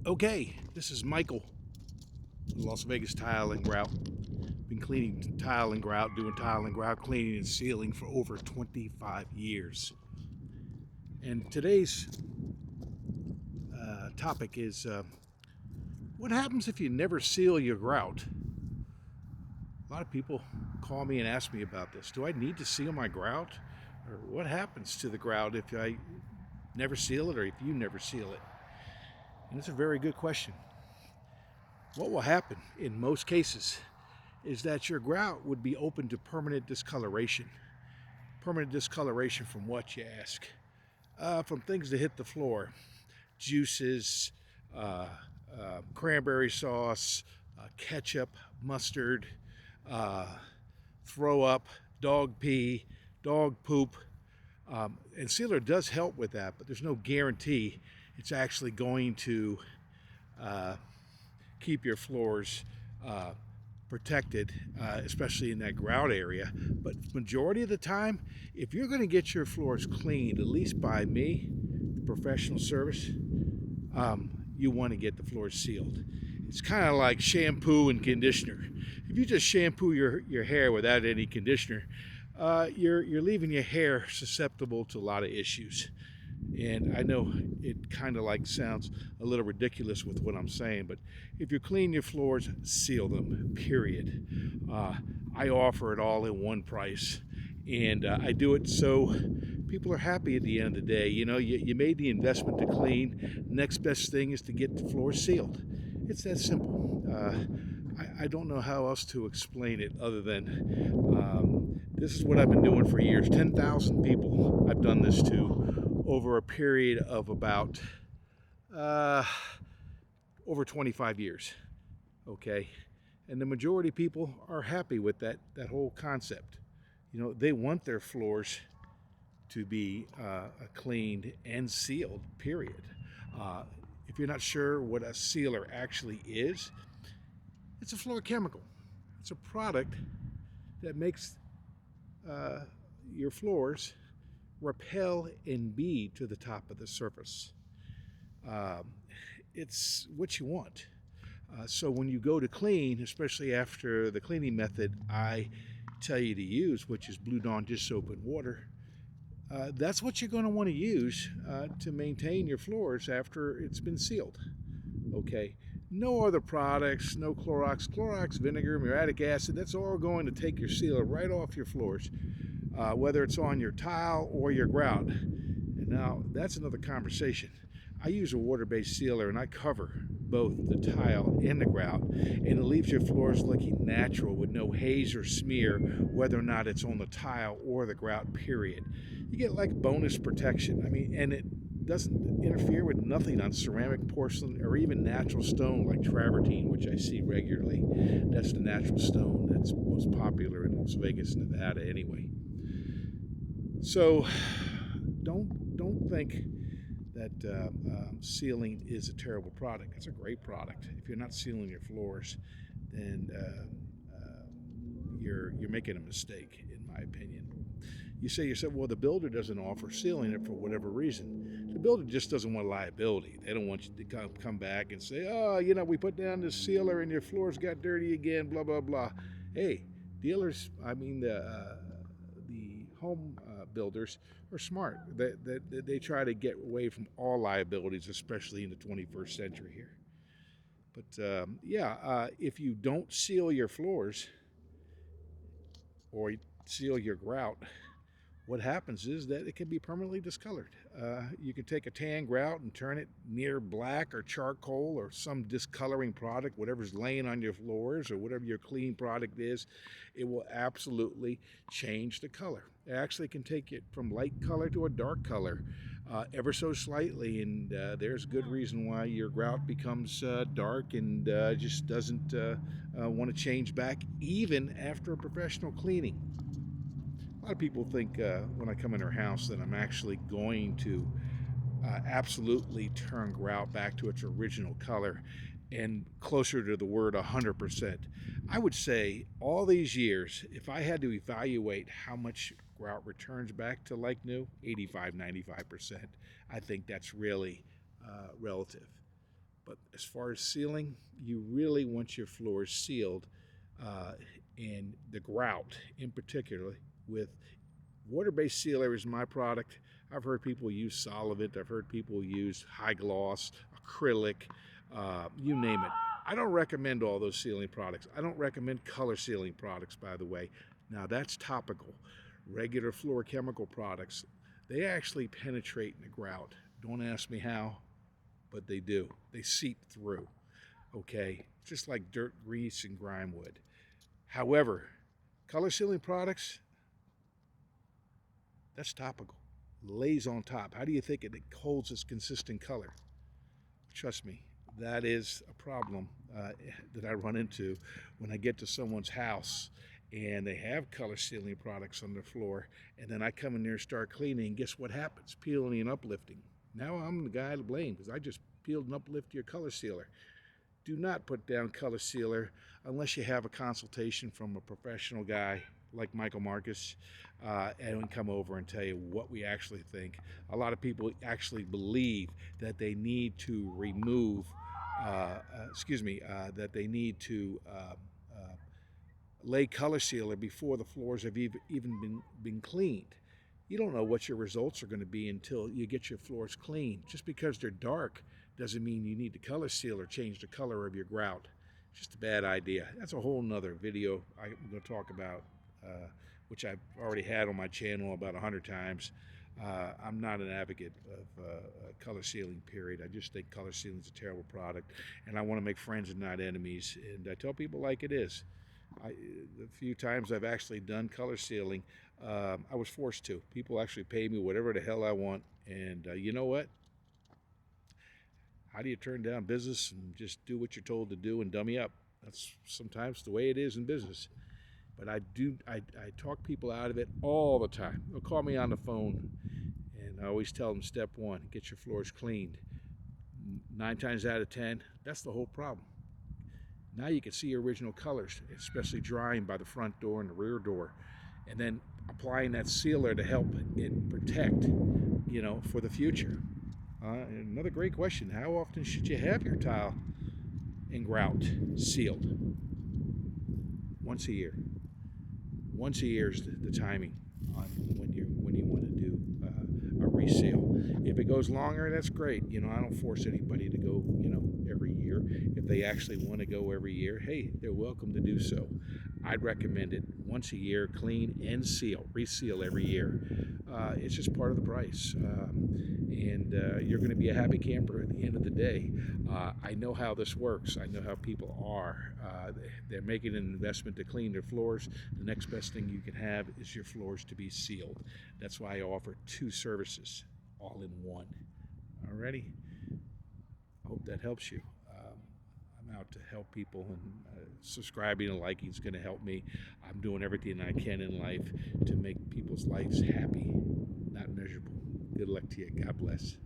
Okay, this is Michael, Las Vegas Tile and Grout. Been cleaning tile and grout, doing tile and grout cleaning and sealing for over 25 years. And today's topic is what happens if you never seal your grout? A lot of people call me and ask me about this. Do I need to seal my grout? Or what happens to the grout if I never seal it or if you never seal it? And it's a very good question. What will happen in most cases is that your grout would be open to permanent discoloration. Permanent discoloration from what, you ask? From things that hit the floor. Juices, cranberry sauce, ketchup, mustard, throw up, dog pee, dog poop. And sealer does help with that, but there's no guarantee it's actually going to keep your floors protected, especially in that grout area. But majority of the time, if you're going to get your floors cleaned, at least by me, the professional service, you want to get the floors sealed. It's kind of like shampoo and conditioner. If you just shampoo your hair without any conditioner, you're leaving your hair susceptible to a lot of issues. And I know it kind of like sounds a little ridiculous with what I'm saying, but if you clean your floors, seal them, period. I offer it all in one price, and I do it so people are happy at the end of the day. You know, you made the investment to clean. Next best thing is to get the floors sealed. It's that simple. I don't know how else to explain it other than this is what I've been doing for years. 10,000 people I've done this to over a period of about over 25 years. Okay, and the majority of people are happy with that whole concept. You know, they want their floors to be cleaned and sealed, period. If you're not sure what a sealer actually is, it's a floor chemical. It's a product that makes your floors repel and bead to the top of the surface. It's what you want. So when you go to clean, especially after the cleaning method I tell you to use, which is Blue Dawn dish soap and water, that's what you're going to want to use to maintain your floors after it's been sealed. Okay, no other products, no Clorox vinegar, muriatic acid. That's all going to take your sealer right off your floors, whether it's on your tile or your grout. And now that's another conversation. I use a water-based sealer and I cover both the tile and the grout, and it leaves your floors looking natural with no haze or smear, whether or not it's on the tile or the grout, period. You get like bonus protection. I mean, and it doesn't interfere with nothing on ceramic, porcelain, or even natural stone like travertine, which I see regularly. That's the natural stone that's most popular in Las Vegas, Nevada, anyway. So don't think that sealing is a terrible product. It's a great product. If you're not sealing your floors, then you're making a mistake, in my opinion. You say to yourself, well, the builder doesn't offer sealing it for whatever reason. The builder just doesn't want liability. They don't want you to come back and say, oh, you know, we put down this sealer and your floors got dirty again, blah, blah, blah. Hey, dealers, I mean, the home builders are smart. They try to get away from all liabilities, especially in the 21st century here. But if you don't seal your floors or seal your grout, what happens is that it can be permanently discolored. You can take a tan grout and turn it near black or charcoal or some discoloring product, whatever's laying on your floors or whatever your clean product is. It will absolutely change the color. It actually can take it from light color to a dark color ever so slightly, and there's good reason why your grout becomes dark and just doesn't want to change back even after a professional cleaning. A lot of people think when I come in their house that I'm actually going to absolutely turn grout back to its original color and closer to the word 100%. I would say all these years, if I had to evaluate how much grout returns back to like new, 85, 95%. I think that's really relative. But as far as sealing, you really want your floors sealed, uh, and the Grout in particular with water-based sealer is my product. I've heard people use solvent. I've heard people use high gloss, acrylic, you name it. I don't recommend all those sealing products. I don't recommend color sealing products, by the way. Now that's topical. Regular floor chemical products, they actually penetrate in the grout. Don't ask me how, but they do. They seep through, okay? Just like dirt, grease, and grime would. However, color sealing products, that's topical. Lays on top. How do you think it holds its consistent color? Trust me, that is a problem that I run into when I get to someone's house and they have color sealing products on their floor, and then I come in there and start cleaning, and guess what happens? Peeling and uplifting. Now I'm the guy to blame because I just peeled and uplifted your color sealer. Do not put down color sealer unless you have a consultation from a professional guy like Michael Marcus, and come over and tell you what we actually think. A lot of people actually believe that they need to remove, that they need to lay color sealer before the floors have even been cleaned. You don't know what your results are going to be until you get your floors cleaned. Just because they're dark doesn't mean you need to color seal or change the color of your grout. Just a bad idea. That's a whole nother video I'm going to talk about, which I've already had on my channel about 100 times. I'm not an advocate of color sealing, period. I just think color sealing is a terrible product, and I want to make friends and not enemies. And I tell people like it is. The few times I've actually done color sealing, I was forced to. People actually pay me whatever the hell I want, and you know what? How do you turn down business and just do what you're told to do and dummy up? That's sometimes the way it is in business. But I talk people out of it all the time. They'll call me on the phone, and I always tell them step one, get your floors cleaned. 9 times out of 10, that's the whole problem. Now you can see your original colors, especially drying by the front door and the rear door, and then applying that sealer to help it protect, for the future. Another great question, how often should you have your tile and grout sealed? Once a year. Once a year is the timing on when you want to do a reseal. If it goes longer, that's great. I don't force anybody to go, every year. If they actually want to go every year, hey, they're welcome to do so. I'd recommend it once a year, clean and seal, reseal every year. It's just part of the price. And you're going to be a happy camper at the end of the day. I know how this works. I know how people are. They're making an investment to clean their floors. The next best thing you can have is your floors to be sealed. That's why I offer 2 services, all in one. Alrighty? I hope that helps you. I'm out to help people, and subscribing and liking is going to help me. I'm doing everything I can in life to make people's lives happy, not miserable. Good luck to you. God bless.